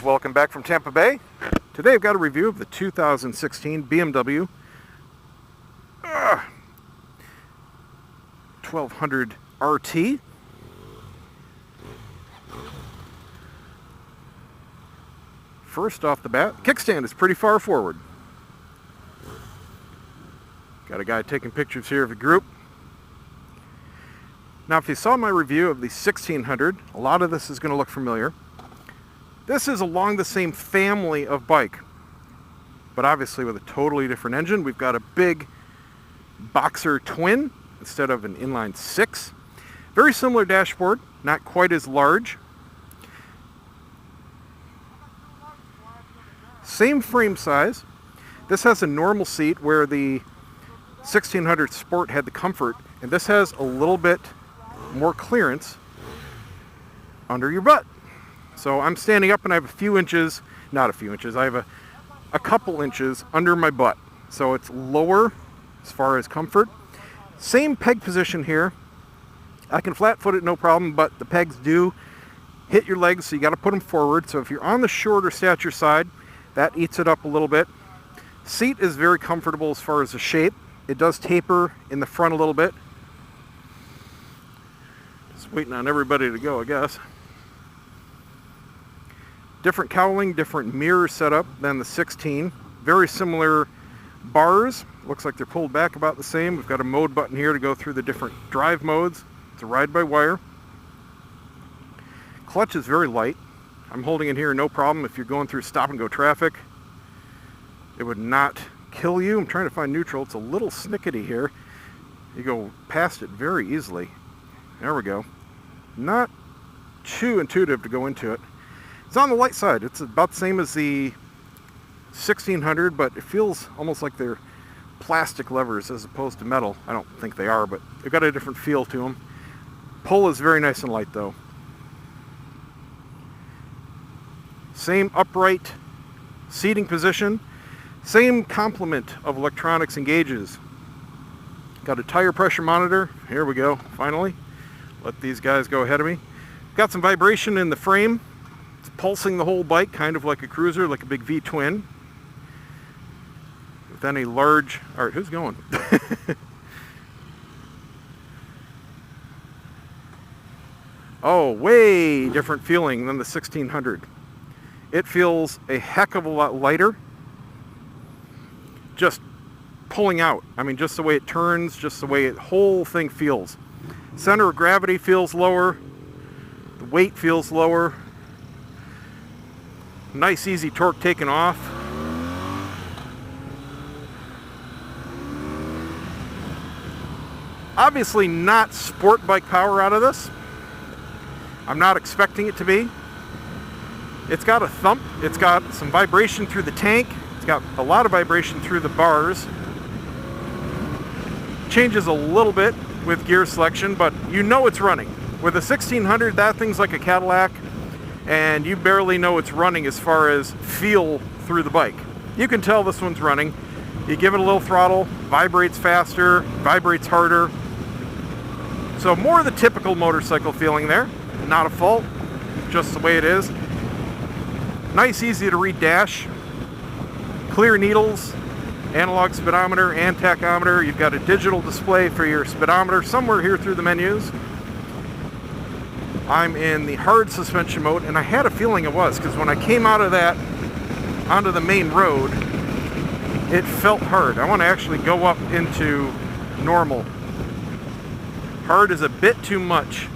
welcome back from Tampa Bay. Today I've got a review of the 2016 BMW 1200 RT. First off the bat, kickstand is pretty far forward. Got a guy taking pictures here of a group. Now if you saw my review of the 1600, a lot of this is going to look familiar. This is along the same family of bike, but obviously with a totally different engine. We've got a big boxer twin instead of an inline six. Very similar dashboard, not quite as large. Same frame size. This has a normal seat where the 1600 Sport had the comfort, and this has a little bit more clearance under your butt. So I'm standing up and I have a few inches, not a few inches, I have a couple inches under my butt. So it's lower as far as comfort. Same peg position here. I can flat foot it no problem, but the pegs do hit your legs, so you got to put them forward. So if you're on the shorter stature side, that eats it up a little bit. Seat is very comfortable as far as the shape. It does taper in the front a little bit. Just waiting on everybody to go, I guess. Different cowling, different mirror setup than the 16. Very similar bars. Looks like they're pulled back about the same. We've got a mode button here to go through the different drive modes. It's a ride-by-wire. Clutch is very light. I'm holding it here no problem. If you're going through stop-and-go traffic, it would not kill you. I'm trying to find neutral. It's a little snickety here. You go past it very easily. There we go. Not too intuitive to go into it. It's on the light side. It's about the same as the 1600, but it feels almost like they're plastic levers as opposed to metal. I don't think they are, but they've got a different feel to them. Pull is very nice and light though. Same upright seating position. Same complement of electronics and gauges. Got a tire pressure monitor. Here we go, finally. Let these guys go ahead of me. Got some vibration in the frame. It's pulsing the whole bike, kind of like a cruiser, like a big V-twin. With any large... Alright, who's going? Oh, way different feeling than the 1600. It feels a heck of a lot lighter. Just pulling out. I mean, just the way it turns, just the way the whole thing feels. Center of gravity feels lower. The weight feels lower. Nice easy torque taken off. Obviously not sport bike power out of this. I'm not expecting it to be. It's got a thump. It's got some vibration through the tank. It's got a lot of vibration through the bars. Changes a little bit with gear selection, but you know it's running. With a 1600, that thing's like a Cadillac, and you barely know it's running as far as feel through the bike. You can tell this one's running. You give it a little throttle, vibrates faster, vibrates harder. So more of the typical motorcycle feeling there. Not a fault, just the way it is. Nice, easy to read dash. Clear needles, analog speedometer and tachometer. You've got a digital display for your speedometer somewhere here through the menus. I'm in the hard suspension mode, and I had a feeling it was, because when I came out of that onto the main road, it felt hard. I want to actually go up into normal. Hard is a bit too much.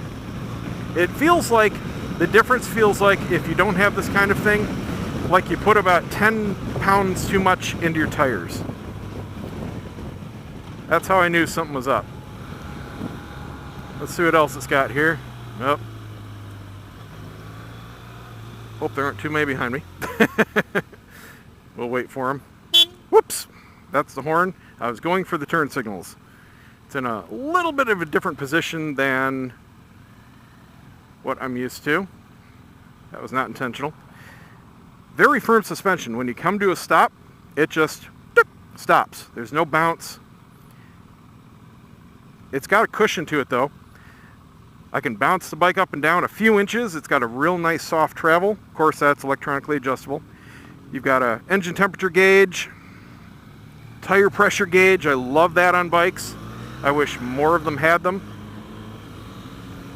It feels like, the difference feels like if you don't have this kind of thing, like you put about 10 pounds too much into your tires. That's how I knew something was up. Let's see what else it's got here. Oh. Hope there aren't too many behind me. We'll wait for them. Whoops! That's the horn. I was going for the turn signals. It's in a little bit of a different position than what I'm used to. That was not intentional. Very firm suspension. When you come to a stop, it just stops. There's no bounce. It's got a cushion to it though. I can bounce the bike up and down a few inches. It's got a real nice soft travel. Of course, that's electronically adjustable. You've got an engine temperature gauge, tire pressure gauge. I love that on bikes. I wish more of them had them.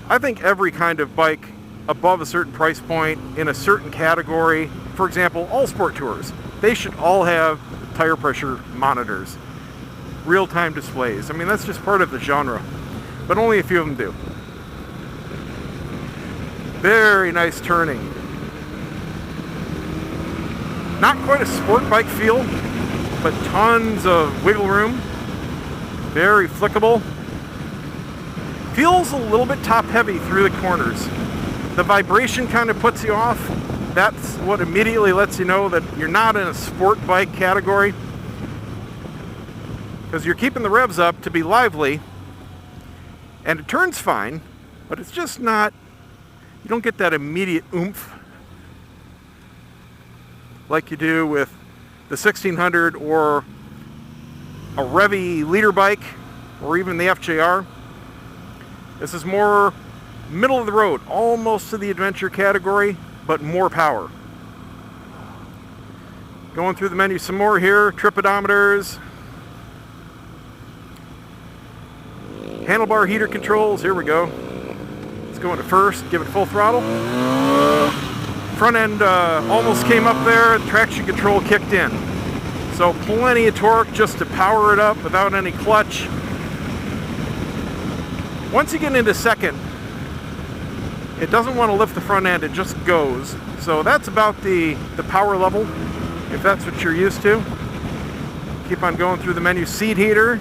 I think every kind of bike above a certain price point in a certain category, for example, all sport tours, they should all have tire pressure monitors, real-time displays. I mean, that's just part of the genre, but only a few of them do. Very nice turning. Not quite a sport bike feel, but tons of wiggle room. Very flickable. Feels a little bit top heavy through the corners. The vibration kind of puts you off. That's what immediately lets you know that you're not in a sport bike category, because you're keeping the revs up to be lively, and it turns fine, but it's just not, you don't get that immediate oomph like you do with the 1600 or a Revy leader bike or even the FJR. This is more middle of the road, almost to the adventure category, but more power. Going through the menu some more here, trip odometers, handlebar heater controls, here we go. Let's go into first, give it full throttle. Front end almost came up there, traction control kicked in. So plenty of torque just to power it up without any clutch. Once you get into second, it doesn't want to lift the front end, it just goes. So that's about the power level, if that's what you're used to. Keep on going through the menu. Seat heater,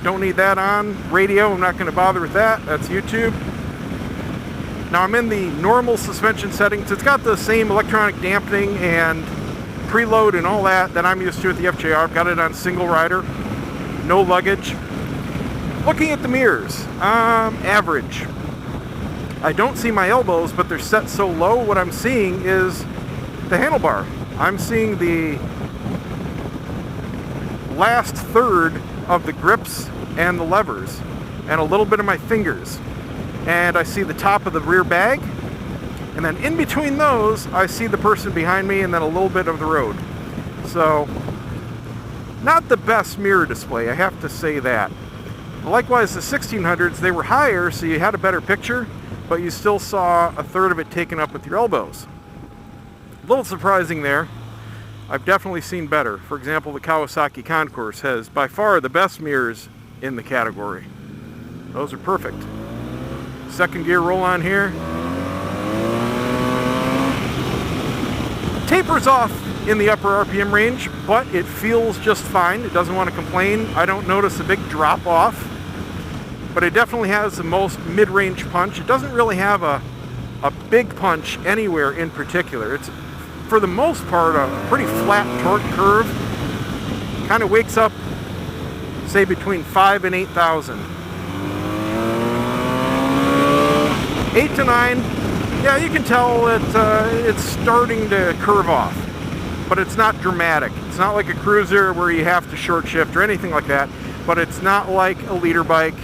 don't need that on. Radio, I'm not going to bother with that, that's YouTube. Now I'm in the normal suspension settings. It's got the same electronic dampening and preload and all that I'm used to at the FJR. I've got it on single rider, no luggage. Looking at the mirrors, average. I don't see my elbows, but they're set so low. What I'm seeing is the handlebar. I'm seeing the last third of the grips and the levers and a little bit of my fingers. And I see the top of the rear bag. And then in between those, I see the person behind me and then a little bit of the road. So, not the best mirror display, I have to say that. Likewise, the 1600s, they were higher, so you had a better picture, but you still saw a third of it taken up with your elbows. A little surprising there. I've definitely seen better. For example, the Kawasaki Concourse has by far the best mirrors in the category. Those are perfect. Second gear roll on here. Tapers off in the upper RPM range, but it feels just fine. It doesn't want to complain. I don't notice a big drop off, but it definitely has the most mid-range punch. It doesn't really have a big punch anywhere in particular. It's, for the most part, a pretty flat torque curve. Kind of wakes up, say, between 5 and 8,000. 8 to 9, yeah, you can tell it's starting to curve off, but it's not dramatic. It's not like a cruiser where you have to short shift or anything like that, but it's not like a leader bike.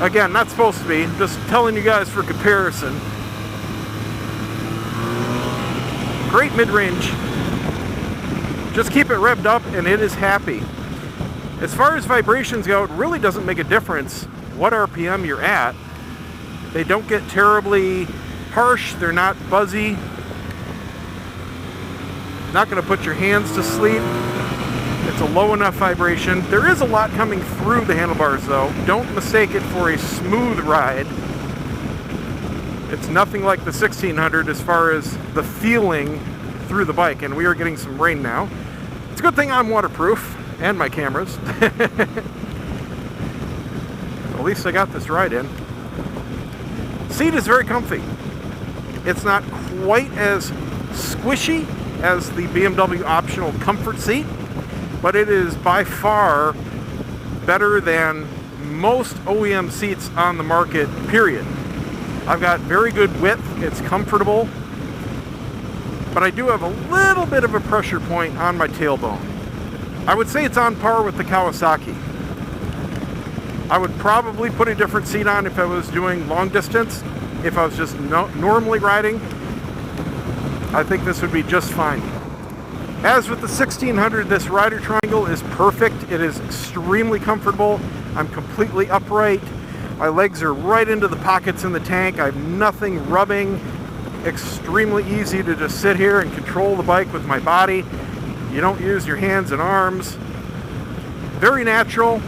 Again, not supposed to be, just telling you guys for comparison. Great mid-range. Just keep it revved up and it is happy. As far as vibrations go, it really doesn't make a difference what RPM you're at. They don't get terribly harsh, they're not buzzy. Not going to put your hands to sleep. It's a low enough vibration. There is a lot coming through the handlebars though. Don't mistake it for a smooth ride. It's nothing like the 1600 as far as the feeling through the bike, and we are getting some rain now. It's a good thing I'm waterproof, and my cameras. At least I got this ride in. Seat is very comfy. It's not quite as squishy as the BMW optional comfort seat, but it is by far better than most OEM seats on the market, period. I've got very good width, it's comfortable, but I do have a little bit of a pressure point on my tailbone. I would say it's on par with the Kawasaki. I would probably put a different seat on if I was doing long distance. If I was just normally riding, I think this would be just fine. As with the 1600, this rider triangle is perfect. It is extremely comfortable. I'm completely upright. My legs are right into the pockets in the tank. I have nothing rubbing. Extremely easy to just sit here and control the bike with my body. You don't use your hands and arms. Very natural.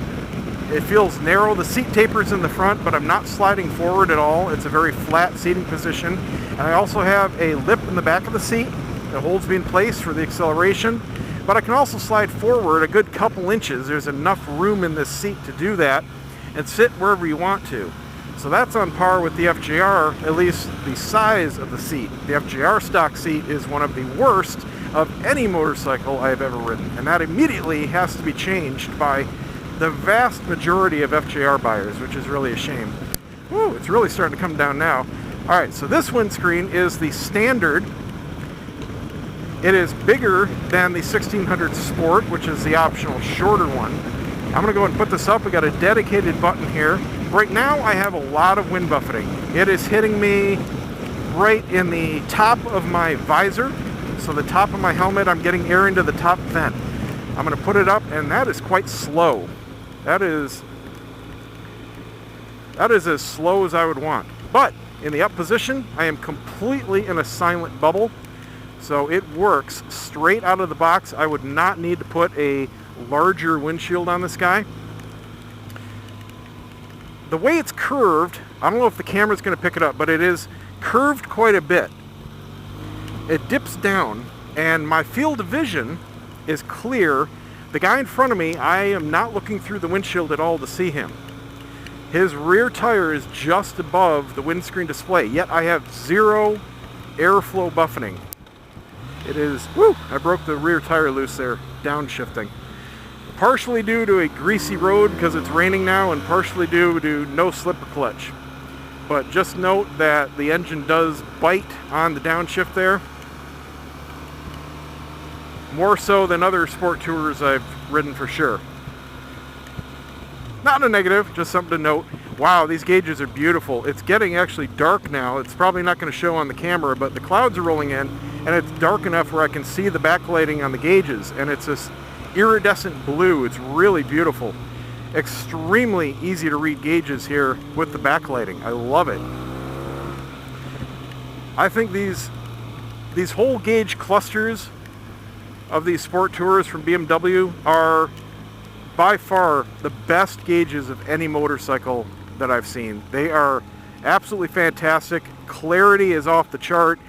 It feels narrow. The seat tapers in the front, but I'm not sliding forward at all. It's a very flat seating position. And I also have a lip in the back of the seat that holds me in place for the acceleration. But I can also slide forward a good couple inches. There's enough room in this seat to do that and sit wherever you want to. So that's on par with the FJR, at least the size of the seat. The FJR stock seat is one of the worst of any motorcycle I have ever ridden. And that immediately has to be changed by the vast majority of FJR buyers, which is really a shame. Woo, it's really starting to come down now. All right, so this windscreen is the standard. It is bigger than the 1600 Sport, which is the optional shorter one. I'm gonna go and put this up. We got a dedicated button here. Right now I have a lot of wind buffeting. It is hitting me right in the top of my visor. So the top of my helmet, I'm getting air into the top vent. I'm gonna put it up, and that is quite slow. That is as slow as I would want. But in the up position, I am completely in a silent bubble. So it works straight out of the box. I would not need to put a larger windshield on this guy. The way it's curved, I don't know if the camera's going to pick it up, but it is curved quite a bit. It dips down, and my field of vision is clear. The guy in front of me, I am not looking through the windshield at all to see him. His rear tire is just above the windscreen display, yet I have zero airflow buffeting. It is, whoo, I broke the rear tire loose there, downshifting. Partially due to a greasy road because it's raining now, and partially due to no slipper clutch. But just note that the engine does bite on the downshift there. More so than other sport tours I've ridden for sure. Not a negative, just something to note. Wow, these gauges are beautiful. It's getting actually dark now. It's probably not going to show on the camera, but the clouds are rolling in, and it's dark enough where I can see the backlighting on the gauges, and it's this iridescent blue. It's really beautiful. Extremely easy to read gauges here with the backlighting. I love it. I think these whole gauge clusters of these sport tours from BMW are by far the best gauges of any motorcycle that I've seen. They are absolutely fantastic. Clarity is off the chart.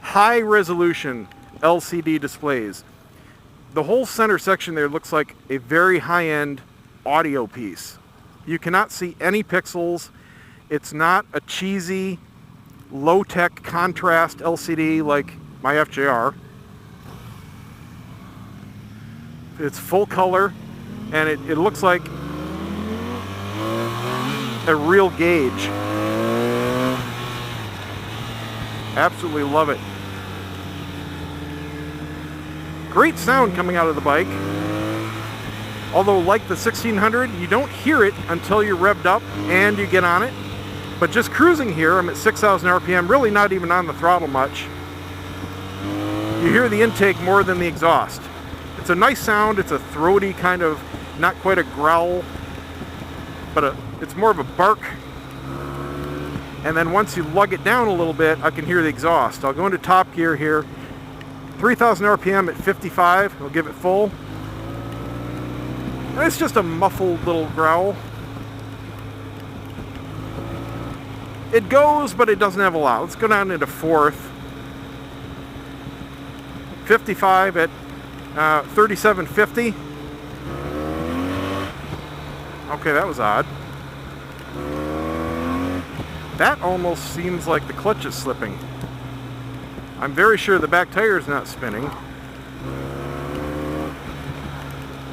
High resolution LCD displays. The whole center section there looks like a very high-end audio piece. You cannot see any pixels. It's not a cheesy, low-tech contrast LCD like my FJR. It's full color, and it looks like a real gauge. Absolutely love it. Great sound coming out of the bike. Although, like the 1600, you don't hear it until you're revved up and you get on it. But just cruising here, I'm at 6,000 RPM, really not even on the throttle much. You hear the intake more than the exhaust. It's a nice sound. It's a throaty kind of, not quite a growl, but it's more of a bark. And then once you lug it down a little bit, I can hear the exhaust. I'll go into top gear here. 3,000 RPM at 55. I'll give it full. And it's just a muffled little growl. It goes, but it doesn't have a lot. Let's go down into fourth. 55 at 3750. Okay, that was odd. That almost seems like the clutch is slipping. I'm very sure the back tire is not spinning.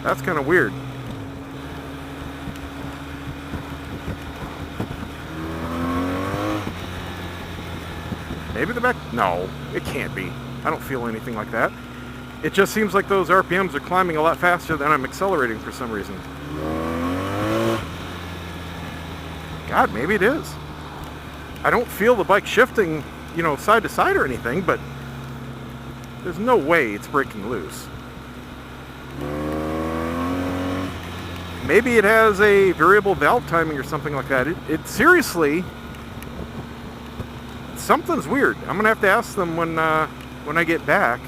That's kind of weird. Maybe the back... No, it can't be. I don't feel anything like that. It just seems like those RPMs are climbing a lot faster than I'm accelerating for some reason. God, maybe it is. I don't feel the bike shifting, you know, side to side or anything, but there's no way it's breaking loose. Maybe it has a variable valve timing or something like that. It seriously, something's weird. I'm gonna have to ask them when I get back.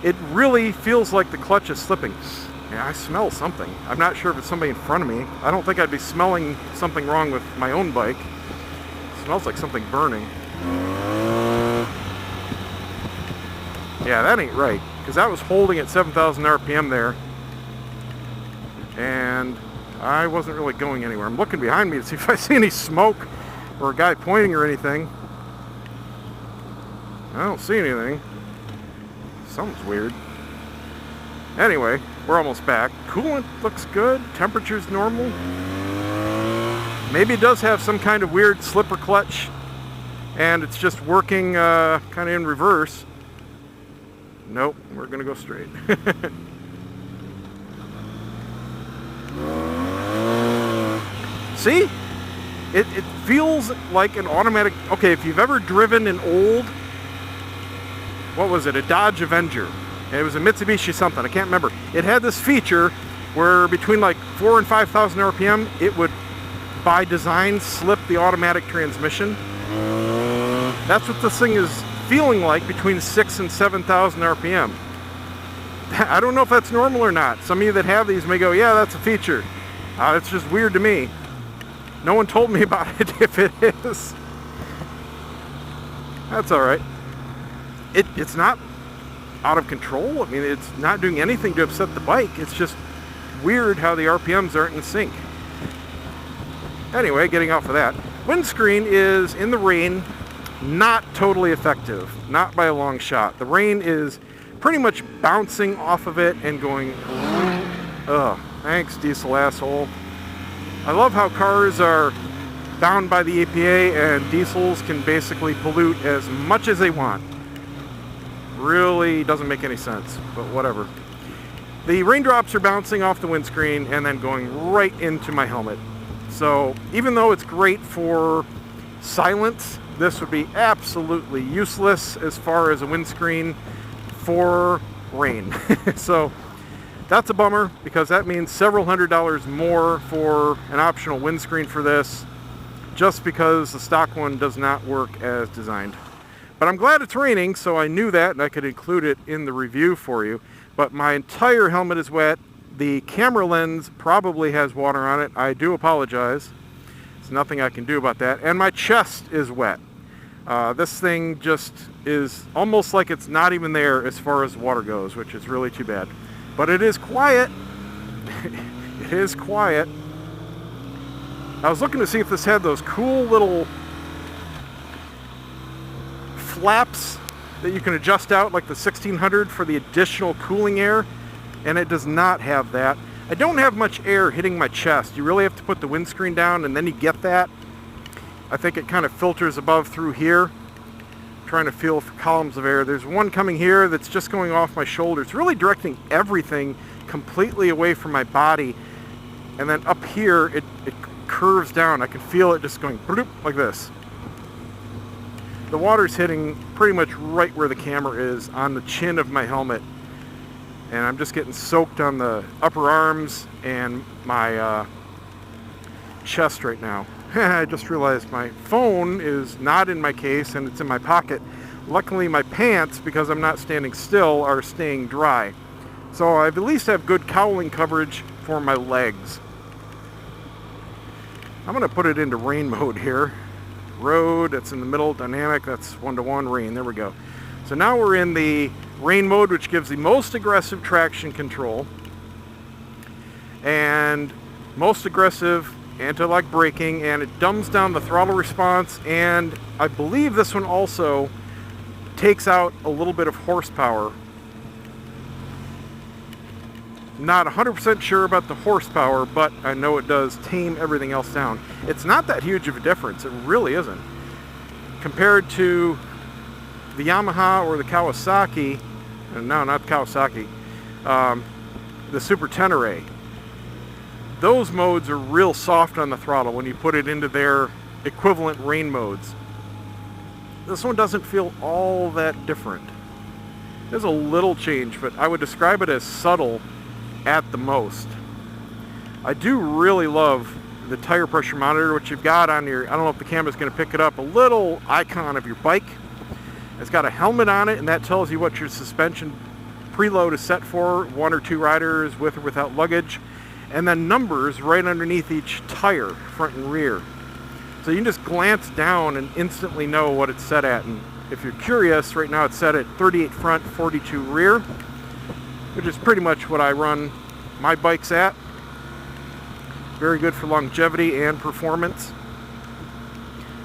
It really feels like the clutch is slipping. Yeah, I smell something. I'm not sure if it's somebody in front of me. I don't think I'd be smelling something wrong with my own bike. It smells like something burning. Yeah, that ain't right, because that was holding at 7,000 RPM there, and I wasn't really going anywhere. I'm looking behind me to see if I see any smoke or a guy pointing or anything. I don't see anything. Something's weird. Anyway, we're almost back. Coolant looks good. Temperature's normal. Maybe it does have some kind of weird slipper clutch, and it's just working kind of in reverse. Nope, we're gonna go straight. See? It feels like an automatic. Okay, if you've ever driven an old, what was it, a Dodge Avenger, and it was a Mitsubishi something, I can't remember. It had this feature where between like 4,000 and 5,000 RPM, it would, by design, slip the automatic transmission. That's what this thing is feeling like between 6,000 and 7,000 RPM. I don't know if that's normal or not. Some of you that have these may go, yeah, that's a feature. It's just weird to me. No one told me about it if it is. That's all right. It's not out of control. I mean, it's not doing anything to upset the bike. It's just weird how the RPMs aren't in sync. Anyway, getting off of that. Windscreen is, in the rain, not totally effective. Not by a long shot. The rain is pretty much bouncing off of it and going, ugh, thanks, diesel asshole. I love how cars are bound by the EPA and diesels can basically pollute as much as they want. Really doesn't make any sense, but whatever. The raindrops are bouncing off the windscreen and then going right into my helmet. So even though it's great for silence, this would be absolutely useless as far as a windscreen for rain. So that's a bummer, because that means several $100s more for an optional windscreen for this, just because the stock one does not work as designed. But I'm glad it's raining, so I knew that and I could include it in the review for you. But my entire helmet is wet. The camera lens probably has water on it. I do apologize. There's nothing I can do about that. And my chest is wet. This thing just is almost like it's not even there as far as water goes, which is really too bad. But it is quiet. It is quiet. I was looking to see if this had those cool little flaps that you can adjust out, like the 1600 for the additional cooling air, and it does not have that. I don't have much air hitting my chest. You really have to put the windscreen down and then you get that. I think it kind of filters above through here. I'm trying to feel for columns of air. There's one coming here that's just going off my shoulder. It's really directing everything completely away from my body, and then up here it curves down. I can feel it just going bloop, like this. The water's hitting pretty much right where the camera is, on the chin of my helmet, and I'm just getting soaked on the upper arms and my chest right now. I just realized my phone is not in my case and it's in my pocket. Luckily my pants, because I'm not standing still, are staying dry, so I at least have good cowling coverage for my legs. I'm going to put it into rain mode here. Road, that's in the middle. Dynamic, that's 1-to-1. Rain, there we go. So now we're in the rain mode, which gives the most aggressive traction control and most aggressive anti-lock braking, and it dumbs down the throttle response, and I believe this one also takes out a little bit of horsepower. Not 100% sure about the horsepower, but I know it does tame everything else down. It's not that huge of a difference. It really isn't. Compared to the Yamaha or the Kawasaki, no, not Kawasaki, the Super Tenere. those modes are real soft on the throttle when you put it into their equivalent rain modes. This one doesn't feel all that different. There's a little change, but I would describe it as subtle at the most. I do really love the tire pressure monitor, which you've got on your, I don't know if the camera's going to pick it up, a little icon of your bike. It's got a helmet on it, and that tells you what your suspension preload is set for, 1 or 2 riders with or without luggage, and then numbers right underneath each tire, front and rear. So you can just glance down and instantly know what it's set at. And if you're curious, right now it's set at 38 front, 42 rear, which is pretty much what I run my bikes at. Very good for longevity and performance.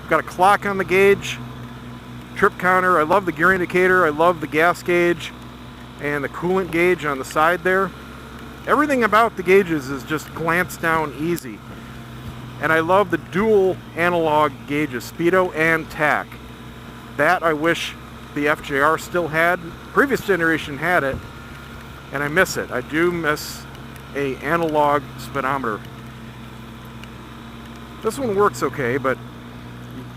Got a clock on the gauge, trip counter. I love the gear indicator. I love the gas gauge and the coolant gauge on the side there. Everything about the gauges is just glance down easy. And I love the dual analog gauges, speedo and tach. That I wish the FJR still had. Previous generation had it, and I miss it. I do miss a analog speedometer. This one works okay, but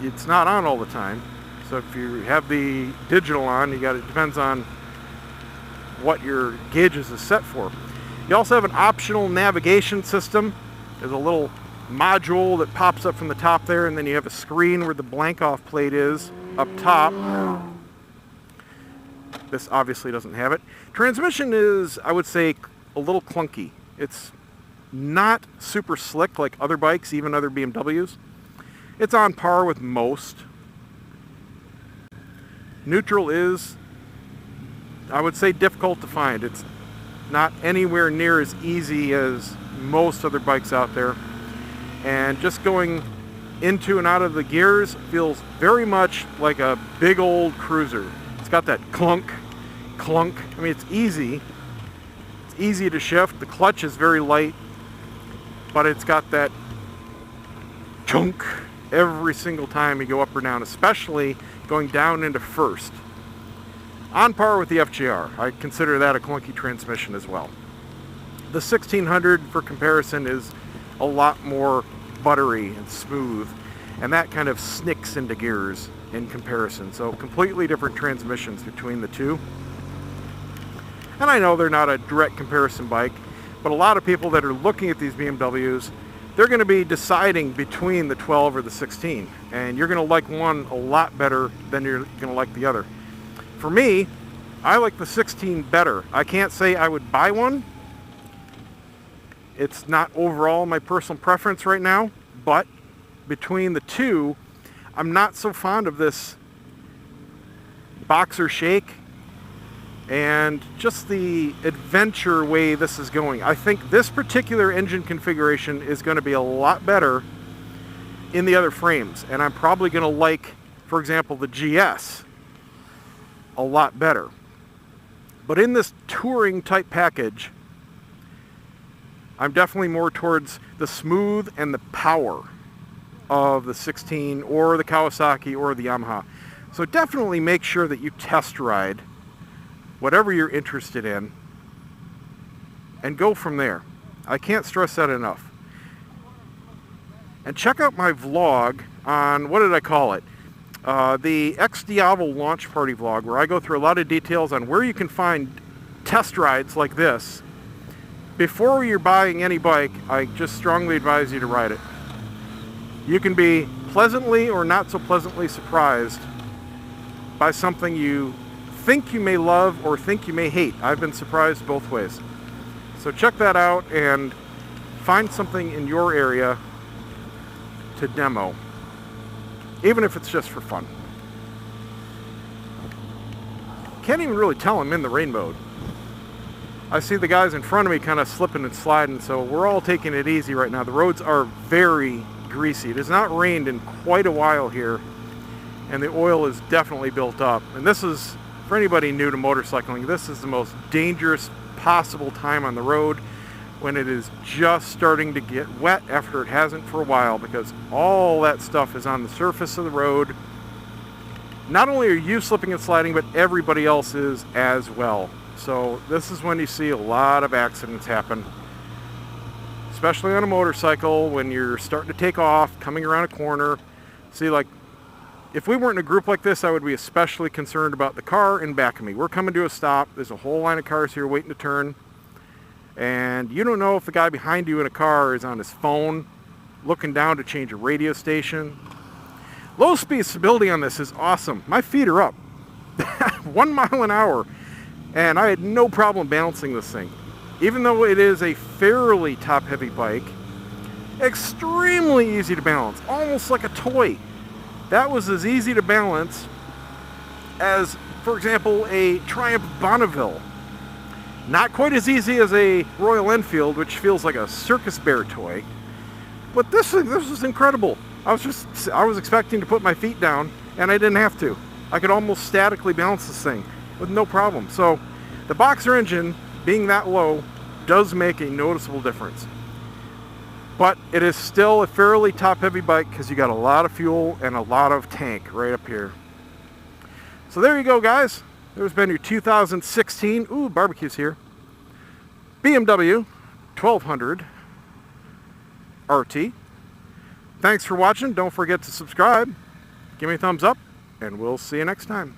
it's not on all the time. So if you have the digital on, it depends on what your gauges is set for. You also have an optional navigation system. There's a little module that pops up from the top there, and then you have a screen where the blank off plate is up top. This obviously doesn't have it. Transmission is, I would say, a little clunky. It's not super slick like other bikes, even other BMWs. It's on par with most. Neutral is, I would say, difficult to find. It's not anywhere near as easy as most other bikes out there. And just going into and out of the gears feels very much like a big old cruiser. It's got that clunk, clunk. I mean, it's easy. It's easy to shift. The clutch is very light, but it's got that chunk every single time you go up or down, especially going down into first. On par with the FJR. I consider that a clunky transmission as well. The 1600, for comparison, is a lot more buttery and smooth, and that kind of snicks into gears in comparison. So completely different transmissions between the two. And I know they're not a direct comparison bike, but a lot of people that are looking at these BMWs, they're going to be deciding between the 12 or the 16, and you're going to like one a lot better than you're going to like the other. For me, I like the 16 better. I can't say I would buy one. It's not overall my personal preference right now, but between the two, I'm not so fond of this boxer shake and just the adventure way this is going. I think this particular engine configuration is going to be a lot better in the other frames, and I'm probably going to like, for example, the GS a lot better. But in this touring type package, I'm definitely more towards the smooth and the power of the 16 or the Kawasaki or the Yamaha. So definitely make sure that you test ride whatever you're interested in and go from there. I can't stress that enough. And check out my vlog on, what did I call it? The Ex-Diavo launch party vlog, where I go through a lot of details on where you can find test rides like this. Before you're buying any bike, I just strongly advise you to ride it. You can be pleasantly or not so pleasantly surprised by something you think you may love or think you may hate. I've been surprised both ways. So check that out and find something in your area to demo, even if it's just for fun. Can't even really tell I'm in the rain mode. I see the guys in front of me kind of slipping and sliding, so we're all taking it easy right now. The roads are very greasy. It has not rained in quite a while here, and the oil is definitely built up. And this is, for anybody new to motorcycling, this is the most dangerous possible time on the road, when it is just starting to get wet after it hasn't for a while, because all that stuff is on the surface of the road. Not only are you slipping and sliding, but everybody else is as well. So this is when you see a lot of accidents happen. especially on a motorcycle when you're starting to take off, coming around a corner. See, like, if we weren't in a group like this, I would be especially concerned about the car in back of me. We're coming to a stop. There's a whole line of cars here waiting to turn. And you don't know if the guy behind you in a car is on his phone, looking down to change a radio station. Low speed stability on this is awesome. My feet are up. 1 mile an hour. And I had no problem balancing this thing. Even though it is a fairly top-heavy bike, extremely easy to balance, almost like a toy. That was as easy to balance as, for example, a Triumph Bonneville. Not quite as easy as a Royal Enfield, which feels like a circus bear toy. But this was incredible. I was expecting to put my feet down, and I didn't have to. I could almost statically balance this thing with no problem. So the boxer engine being that low does make a noticeable difference. But it is still a fairly top-heavy bike because you got a lot of fuel and a lot of tank right up here. So there you go, guys. There's been your 2016, ooh, barbecue's here, BMW 1200 RT. Thanks for watching. Don't forget to subscribe. Give me a thumbs up, and we'll see you next time.